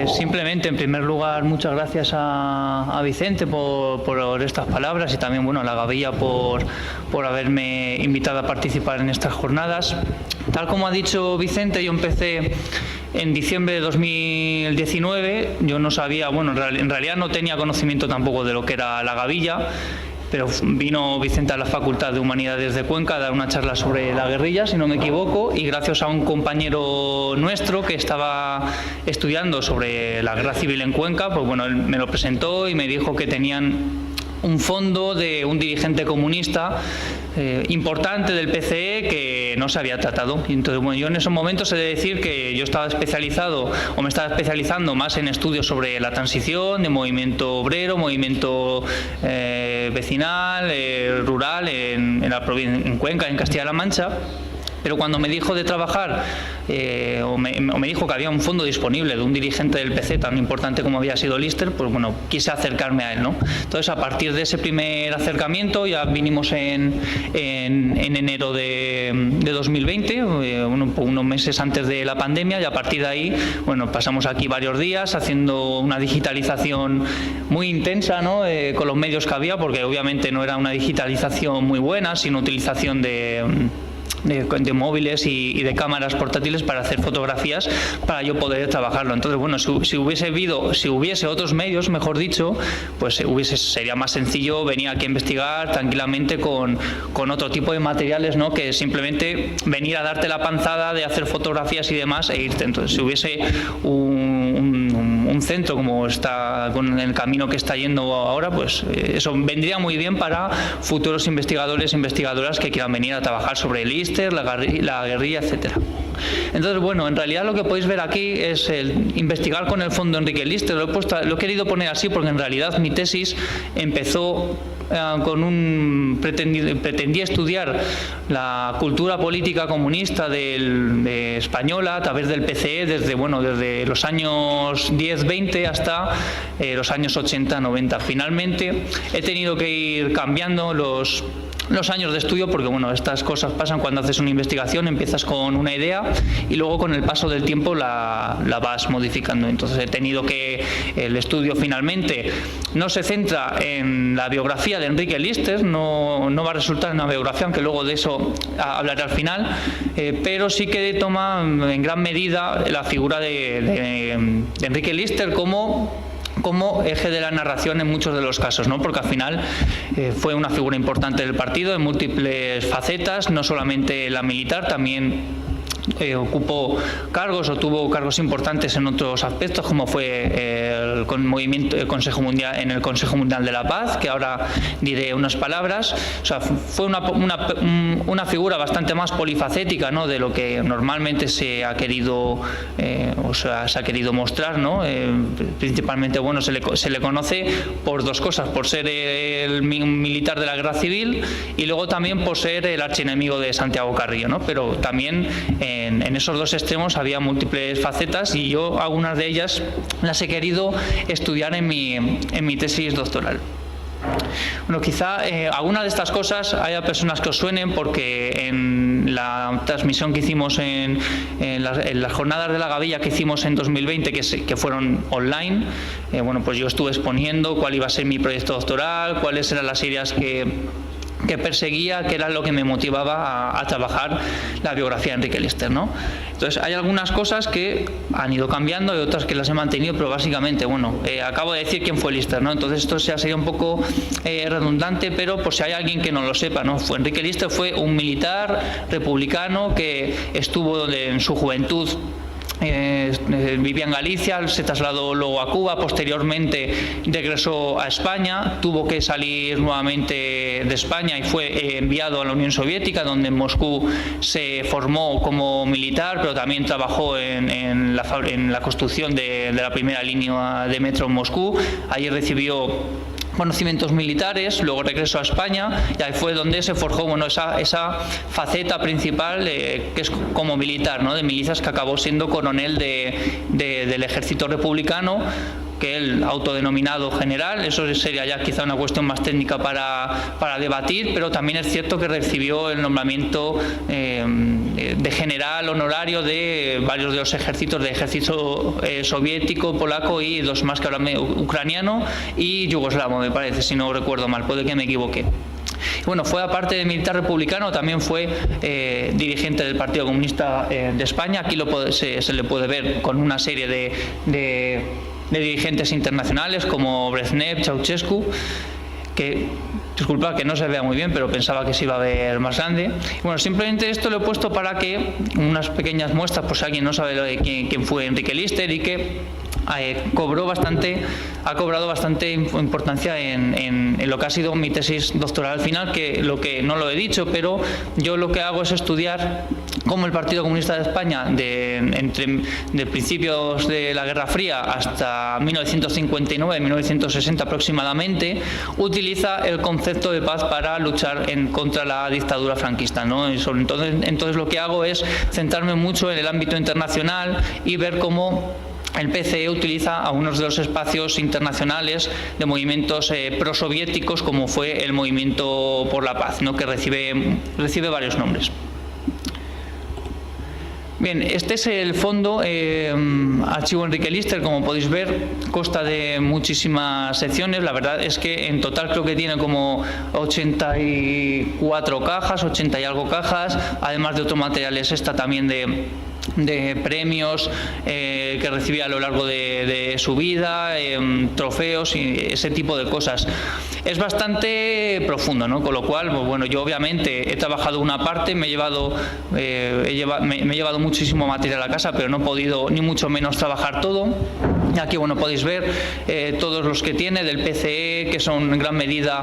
Simplemente, en primer lugar, muchas gracias a Vicente por estas palabras y también, bueno, a la Gavilla por haberme invitado a participar en estas jornadas. Tal como ha dicho Vicente, yo empecé en diciembre de 2019. Yo no sabía, bueno, en realidad no tenía conocimiento tampoco de lo que era la Gavilla, pero vino Vicente a la Facultad de Humanidades de Cuenca a dar una charla sobre la guerrilla, si no me equivoco, y gracias a un compañero nuestro que estaba estudiando sobre la guerra civil en Cuenca, pues bueno, él me lo presentó y me dijo que tenían un fondo de un dirigente comunista importante del PCE que no se había tratado. Entonces, bueno, yo en esos momentos he de decir que yo estaba especializado, o me estaba especializando más en estudios sobre la transición, de movimiento obrero, movimiento vecinal, rural, en Cuenca, en Castilla-La Mancha. Pero cuando me dijo de trabajar, o me dijo que había un fondo disponible de un dirigente del PC tan importante como había sido Lister, pues bueno, quise acercarme a él, ¿no? Entonces, a partir de ese primer acercamiento, ya vinimos en enero de 2020, unos meses antes de la pandemia, y a partir de ahí, bueno, pasamos aquí varios días haciendo una digitalización muy intensa, ¿no? Con los medios que había, porque obviamente no era una digitalización muy buena, sino utilización de móviles y de cámaras portátiles para hacer fotografías para yo poder trabajarlo. Entonces, bueno, si hubiese otros medios, mejor dicho, pues sería más sencillo venir aquí a investigar tranquilamente con otro tipo de materiales, ¿no? Que simplemente venir a darte la panzada de hacer fotografías y demás e irte. Entonces, si hubiese un centro como está con el camino que está yendo ahora, pues eso vendría muy bien para futuros investigadores e investigadoras que quieran venir a trabajar sobre el Lister, la guerrilla, etcétera. Entonces, bueno, en realidad lo que podéis ver aquí es el investigar con el fondo Enrique Lister. Lo he querido poner así porque en realidad mi tesis empezó pretendía estudiar la cultura política comunista española a través del PCE desde los años 10-20 hasta los años 80-90. Finalmente he tenido que ir cambiando los años de estudio porque, bueno, estas cosas pasan cuando haces una investigación, empiezas con una idea y luego con el paso del tiempo la vas modificando. Entonces he tenido que el estudio finalmente no se centra en la biografía de Enrique Lister, no va a resultar en una biografía, aunque luego de eso hablaré al final, pero sí que toma en gran medida la figura de Enrique Lister como eje de la narración en muchos de los casos, ¿no? Porque al final fue una figura importante del partido en múltiples facetas, no solamente la militar, también ocupó cargos o tuvo cargos importantes en otros aspectos, como fue el Consejo Mundial, en el Consejo Mundial de la Paz, que ahora diré unas palabras. O sea, fue una figura bastante más polifacética, ¿no? De lo que normalmente se ha querido mostrar, ¿no? Principalmente, bueno, se le conoce por dos cosas: por ser un militar de la guerra civil y luego también por ser el archienemigo de Santiago Carrillo, ¿no? Pero también en esos dos extremos había múltiples facetas y yo algunas de ellas las he querido estudiar en mi tesis doctoral. Bueno, quizá alguna de estas cosas haya personas que os suenen porque en la transmisión que hicimos en las jornadas de la Gavilla que hicimos en 2020, que fueron online, bueno, pues yo estuve exponiendo cuál iba a ser mi proyecto doctoral, cuáles eran las ideas que perseguía, que era lo que me motivaba a trabajar la biografía de Enrique Lister, ¿no? Entonces, hay algunas cosas que han ido cambiando y otras que las he mantenido, pero básicamente, bueno, acabo de decir quién fue Lister, ¿no? Entonces, esto ya sería un poco redundante, pero por si hay alguien que no lo sepa, ¿no? Enrique Lister fue un militar republicano que estuvo en su juventud. Vivía en Galicia, se trasladó luego a Cuba, posteriormente regresó a España, tuvo que salir nuevamente de España y fue enviado a la Unión Soviética, donde en Moscú se formó como militar, pero también trabajó en la construcción de la primera línea de metro en Moscú. Allí recibió conocimientos militares, luego regresó a España y ahí fue donde se forjó, bueno, esa faceta principal que es como militar, ¿no? De milicias, que acabó siendo coronel del ejército republicano, que él autodenominado general. Eso sería ya quizá una cuestión más técnica para debatir, pero también es cierto que recibió el nombramiento de general honorario de varios de los ejércitos, de ejército soviético, polaco y dos más que ahora ucraniano y yugoslavo, me parece, si no recuerdo mal, puede que me equivoque. Bueno, fue aparte de militar republicano, también fue dirigente del Partido Comunista de España. Aquí se le puede ver con una serie de dirigentes internacionales como Brezhnev, Ceausescu, que, disculpa que no se vea muy bien, pero pensaba que se iba a ver más grande. Bueno, simplemente esto lo he puesto para que unas pequeñas muestras, por si alguien no sabe quién fue Enrique Lister, y que ha cobrado bastante importancia en lo que ha sido mi tesis doctoral al final, que no lo he dicho, pero yo lo que hago es estudiar cómo el Partido Comunista de España, de principios de la Guerra Fría hasta 1959-1960 aproximadamente, utiliza el concepto de paz para luchar contra la dictadura franquista, ¿no? Entonces lo que hago es centrarme mucho en el ámbito internacional y ver cómo el PCE utiliza algunos de los espacios internacionales de movimientos prosoviéticos, como fue el Movimiento por la Paz, ¿no? Que recibe varios nombres. Bien, este es el fondo, archivo Enrique Lister, como podéis ver, consta de muchísimas secciones. La verdad es que en total creo que tiene como 84 cajas, 80 y algo cajas, además de otros materiales extra también de premios que recibía a lo largo de su vida, trofeos y ese tipo de cosas. Es bastante profundo, ¿no? Con lo cual, pues bueno, yo obviamente he trabajado una parte, me he llevado muchísimo material a casa, pero no he podido ni mucho menos trabajar todo. Aquí, bueno, podéis ver todos los que tiene del PCE, que son en gran medida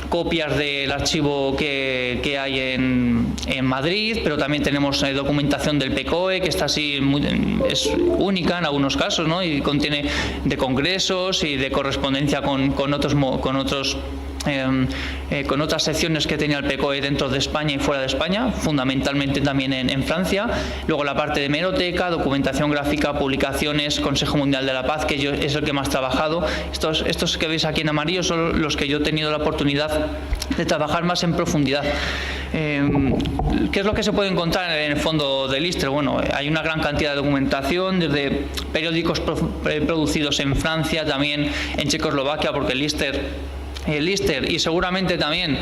copias del archivo que hay en Madrid, pero también tenemos documentación del PCOE, que está así, es única en algunos casos, ¿no? Y contiene de congresos y de correspondencia con otras secciones que tenía el PCOE dentro de España y fuera de España, fundamentalmente también en Francia. Luego la parte de hemeroteca, documentación gráfica, publicaciones, Consejo Mundial de la Paz, que es el que más he trabajado. Estos que veis aquí en amarillo son los que yo he tenido la oportunidad de trabajar más en profundidad. ¿Qué es lo que se puede encontrar en el fondo de Lister? Bueno, hay una gran cantidad de documentación, desde periódicos producidos en Francia, también en Checoslovaquia, porque Lister y seguramente también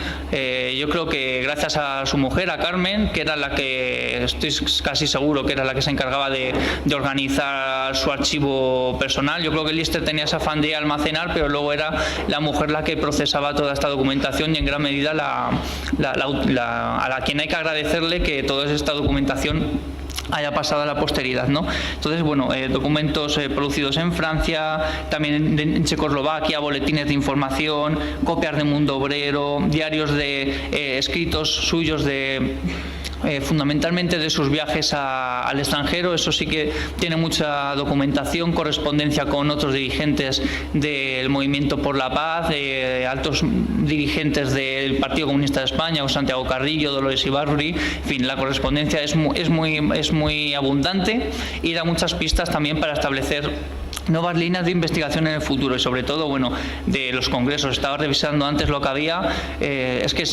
yo creo que gracias a su mujer, a Carmen, que era la que, estoy casi seguro que era la que se encargaba de organizar su archivo personal. Yo creo que Lister tenía ese afán de almacenar, pero luego era la mujer la que procesaba toda esta documentación, y en gran medida a la quien hay que agradecerle que toda esta documentación haya pasado a la posteridad, ¿no? Entonces, bueno, documentos producidos en Francia, también en Checoslovaquia, boletines de información, copias de Mundo Obrero, diarios de escritos suyos fundamentalmente de sus viajes al extranjero. Eso sí que tiene mucha documentación, correspondencia con otros dirigentes del Movimiento por la Paz, altos dirigentes del Partido Comunista de España, o Santiago Carrillo, Dolores Ibarruri. En fin, la correspondencia es muy abundante y da muchas pistas también para establecer nuevas líneas de investigación en el futuro, y sobre todo, bueno, de los congresos. Estaba revisando antes lo que había, es que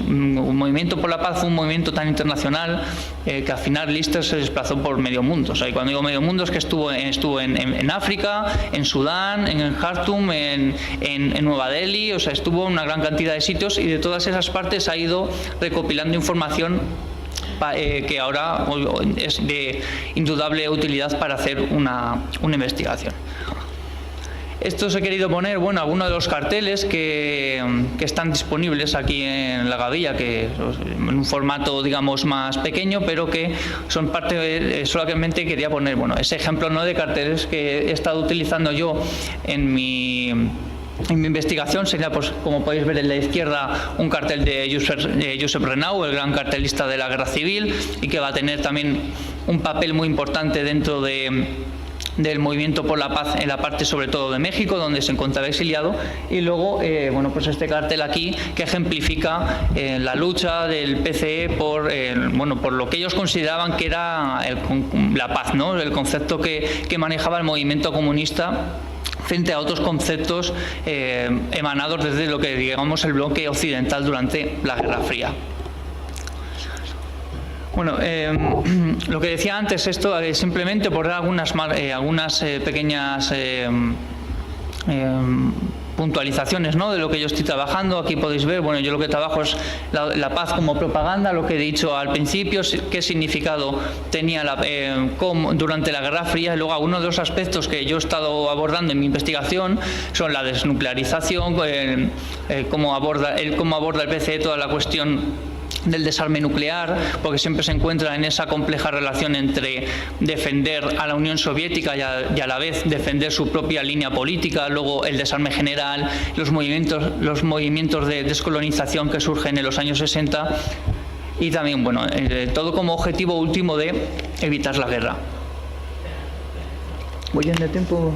un Movimiento por la Paz fue un movimiento tan internacional que al final Lister se desplazó por medio mundo. O sea, y cuando digo medio mundo es que estuvo en África, en Sudán, en Khartoum, en Nueva Delhi. O sea, estuvo en una gran cantidad de sitios, y de todas esas partes ha ido recopilando información que ahora es de indudable utilidad para hacer una investigación. Esto os he querido poner, bueno, algunos de los carteles que están disponibles aquí en la Gavilla, que en un formato, digamos, más pequeño, pero que son parte, solamente quería poner, bueno, ese ejemplo, ¿no?, de carteles que he estado utilizando yo en mi investigación. Sería, pues, como podéis ver en la izquierda, un cartel de Josep Renau, el gran cartelista de la Guerra Civil, y que va a tener también un papel muy importante dentro del Movimiento por la Paz en la parte sobre todo de México, donde se encontraba exiliado. Y luego, bueno, pues este cartel aquí, que ejemplifica la lucha del PCE por lo que ellos consideraban que era la paz, ¿no?, el concepto que manejaba el movimiento comunista frente a otros conceptos emanados desde lo que digamos el bloque occidental durante la Guerra Fría. Bueno, lo que decía antes, esto simplemente por dar algunas pequeñas puntualizaciones, ¿no?, de lo que yo estoy trabajando. Aquí podéis ver, bueno, yo lo que trabajo es la paz como propaganda, lo que he dicho al principio, qué significado tenía durante la Guerra Fría, y luego algunos de los aspectos que yo he estado abordando en mi investigación son la desnuclearización, cómo aborda el PCE toda la cuestión del desarme nuclear, porque siempre se encuentra en esa compleja relación entre defender a la Unión Soviética y a la vez defender su propia línea política, luego el desarme general, los movimientos de descolonización que surgen en los años 60 y también, bueno, todo como objetivo último de evitar la guerra. ¿Voy bien de tiempo?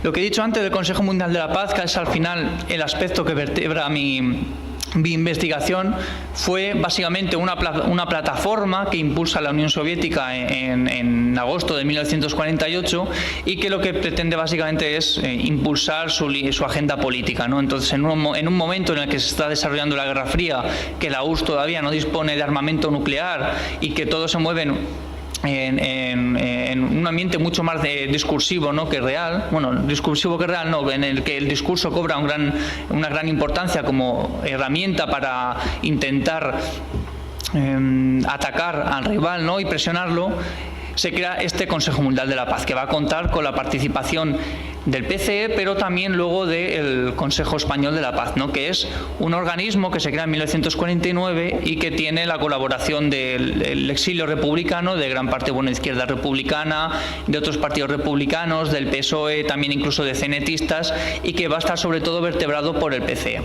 Lo que he dicho antes del Consejo Mundial de la Paz, que es al final el aspecto que vertebra mi investigación, fue básicamente una plataforma que impulsa la Unión Soviética en agosto de 1948 y que lo que pretende básicamente es impulsar su agenda política, ¿no? Entonces, en un momento en el que se está desarrollando la Guerra Fría, que la URSS todavía no dispone de armamento nuclear y que todos se mueven en un ambiente mucho más discursivo, ¿no?, que real, bueno, discursivo que real no, en el que el discurso cobra una gran importancia como herramienta para intentar atacar al rival, ¿no?, y presionarlo. Se crea este Consejo Mundial de la Paz, que va a contar con la participación del PCE, pero también luego del Consejo Español de la Paz, ¿no?, que es un organismo que se crea en 1949 y que tiene la colaboración del exilio republicano, de gran parte, bueno, izquierda republicana, de otros partidos republicanos, del PSOE, también incluso de cenetistas, y que va a estar sobre todo vertebrado por el PCE.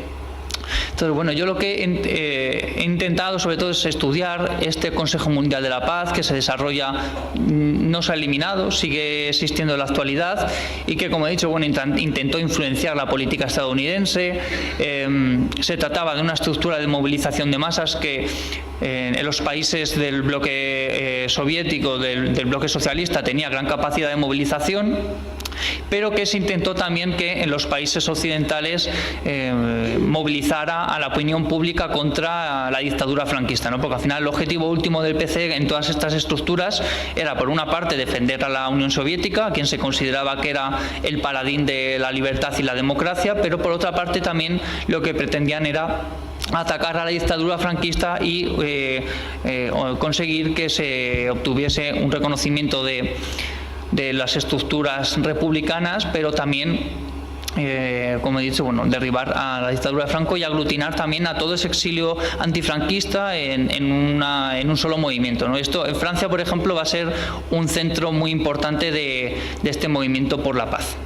Entonces, bueno, yo lo que he intentado sobre todo es estudiar este Consejo Mundial de la Paz, que se desarrolla, no se ha eliminado, sigue existiendo en la actualidad y que, como he dicho, bueno, intentó influenciar la política estadounidense. Se trataba de una estructura de movilización de masas que en los países del bloque soviético, del bloque socialista, tenía gran capacidad de movilización, pero que se intentó también que en los países occidentales movilizara a la opinión pública contra la dictadura franquista, ¿no? Porque al final el objetivo último del PCE en todas estas estructuras era, por una parte, defender a la Unión Soviética, a quien se consideraba que era el paladín de la libertad y la democracia, pero por otra parte también lo que pretendían era atacar a la dictadura franquista y conseguir que se obtuviese un reconocimiento de las estructuras republicanas, pero también, como he dicho, bueno, derribar a la dictadura de Franco y aglutinar también a todo ese exilio antifranquista en un solo movimiento, ¿no? Esto en Francia, por ejemplo, va a ser un centro muy importante de este movimiento por la paz.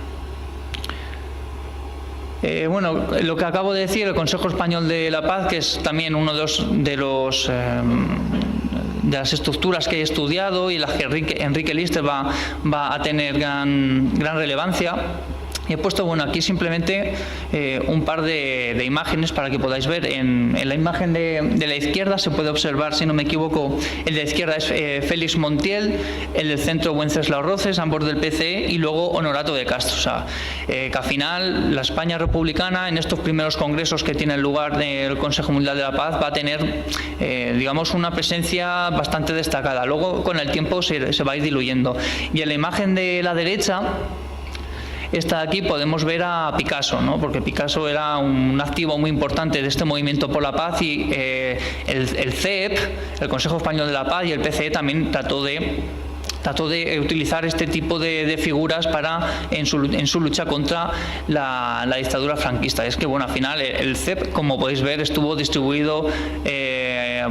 Bueno, lo que acabo de decir, el Consejo Español de la Paz, que es también uno de las estructuras que he estudiado y las que Enrique Lister va a tener gran relevancia. Y he puesto, bueno, aquí simplemente un par de imágenes para que podáis ver. En la imagen de la izquierda se puede observar, si no me equivoco, el de la izquierda es Félix Montiel, el del centro Wenceslao Roces, ambos del PCE, y luego Honorato de Castro. O sea, que al final la España republicana, en estos primeros congresos que tienen lugar del Consejo Mundial de la Paz, va a tener, digamos, una presencia bastante destacada. Luego, con el tiempo, se va a ir diluyendo. Y en la imagen de la derecha, esta de aquí, podemos ver a Picasso, ¿no? Porque Picasso era un activo muy importante de este movimiento por la paz y el CEP, el Consejo Español de la Paz, y el PCE también trató de utilizar este tipo de figuras en su lucha contra la dictadura franquista. Es que, bueno, al final el CEP, como podéis ver, estuvo distribuido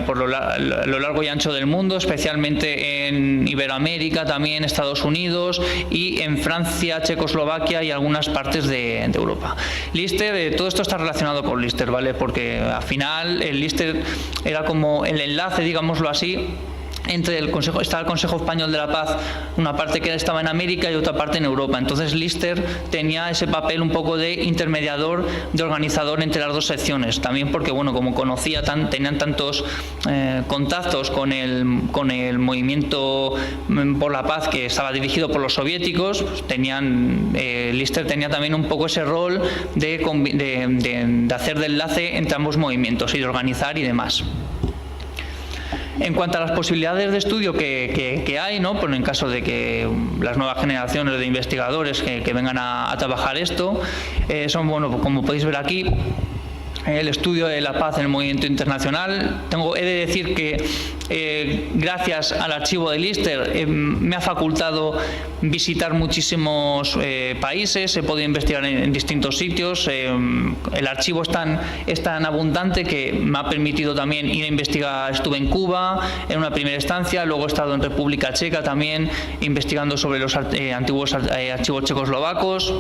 por lo largo y ancho del mundo, especialmente en Iberoamérica, también Estados Unidos y en Francia, Checoslovaquia y algunas partes de Europa. Lister, todo esto está relacionado con Lister, ¿vale? Porque al final el Lister era como el enlace, digámoslo así, entre estaba el Consejo Español de la Paz, una parte que estaba en América y otra parte en Europa. Entonces Lister tenía ese papel un poco de intermediador, de organizador entre las dos secciones. También porque, bueno, como conocía, tenían tantos contactos con el movimiento por la paz que estaba dirigido por los soviéticos, pues Lister tenía también un poco ese rol de hacer de enlace entre ambos movimientos y de organizar y demás. En cuanto a las posibilidades de estudio que hay, ¿no? Pues en caso de que las nuevas generaciones de investigadores que vengan a trabajar esto, son, bueno, como podéis ver aquí, el estudio de la paz en el movimiento internacional. He de decir que gracias al archivo de Lister me ha facultado visitar muchísimos países, he podido investigar en distintos sitios. El archivo es tan abundante que me ha permitido también ir a investigar. Estuve en Cuba en una primera instancia, luego he estado en República Checa también investigando sobre los antiguos archivos checoslovacos.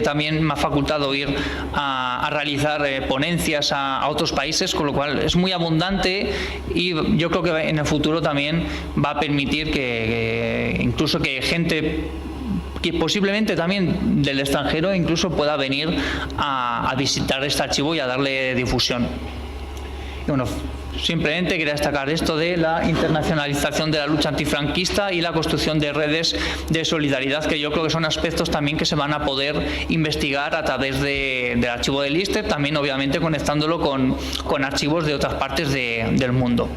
También me ha facultado ir a realizar ponencias a otros países, con lo cual es muy abundante, y yo creo que en el futuro también va a permitir que incluso que gente que posiblemente también del extranjero incluso pueda venir a visitar este archivo y a darle difusión. Y bueno, simplemente quería destacar esto de la internacionalización de la lucha antifranquista y la construcción de redes de solidaridad, que yo creo que son aspectos también que se van a poder investigar a través del archivo de Lister, también obviamente conectándolo con archivos de otras partes del mundo.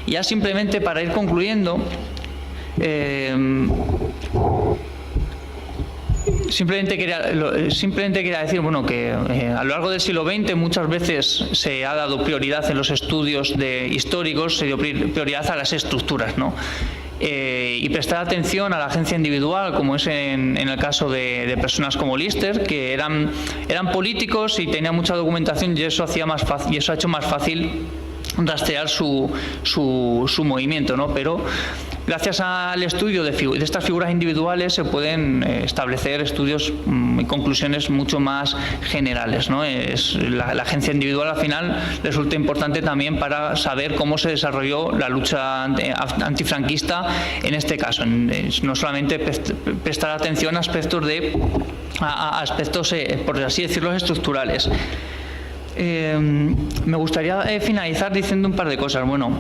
Y ya simplemente para ir concluyendo, simplemente quería decir, bueno, que a lo largo del siglo XX muchas veces se ha dado prioridad en los estudios históricos, se dio prioridad a las estructuras, ¿no? Y prestar atención a la agencia individual, como es en el caso de personas como Lister, que eran políticos y tenían mucha documentación, y eso ha hecho más fácil rastrear su movimiento, ¿no? Pero gracias al estudio de estas figuras individuales se pueden establecer estudios y conclusiones mucho más generales, ¿no? La agencia individual al final resulta importante también para saber cómo se desarrolló la lucha antifranquista en este caso. No solamente prestar atención a aspectos, por así decirlo, estructurales. Me gustaría finalizar diciendo un par de cosas, bueno,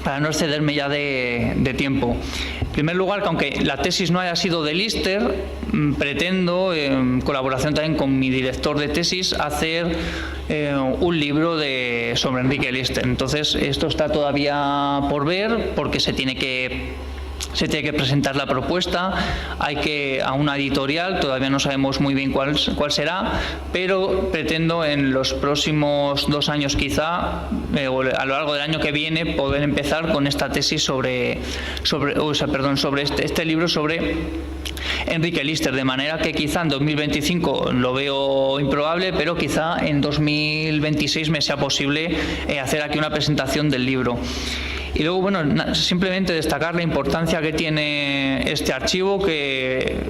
para no excederme ya de tiempo. En primer lugar, que aunque la tesis no haya sido de Lister, pretendo, en colaboración también con mi director de tesis, hacer un libro sobre Enrique Lister. Entonces, esto está todavía por ver, porque se tiene que presentar la propuesta, a una editorial, todavía no sabemos muy bien cuál será, pero pretendo en los próximos 2 años quizá, o a lo largo del año que viene, poder empezar con esta tesis sobre este libro sobre Enrique Lister, de manera que quizá en 2025 lo veo improbable, pero quizá en 2026 me sea posible hacer aquí una presentación del libro. Y luego, bueno, simplemente destacar la importancia que tiene este archivo, que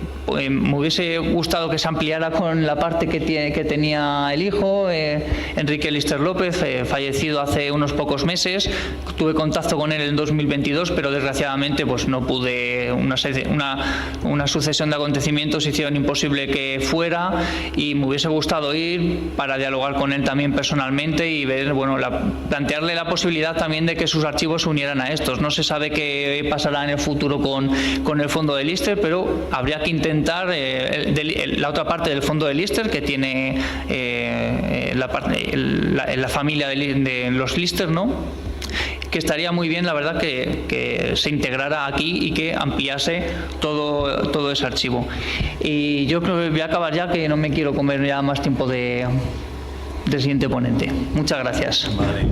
me hubiese gustado que se ampliara con la parte que tenía el hijo, Enrique Lister López, fallecido hace unos pocos meses. Tuve contacto con él en 2022, pero desgraciadamente pues no pude, una sucesión de acontecimientos hicieron imposible que fuera, y me hubiese gustado ir para dialogar con él también personalmente y ver, bueno, plantearle la posibilidad también de que sus archivos se unieran a estos. No se sabe qué pasará en el futuro con el fondo de Lister, pero habría que intentar la otra parte del fondo de Lister, que tiene la familia de los Lister, ¿no? Que estaría muy bien, la verdad, que se integrara aquí y que ampliase todo ese archivo. Y yo creo que voy a acabar ya, que no me quiero comer ya más tiempo del siguiente ponente. Muchas gracias. Vale.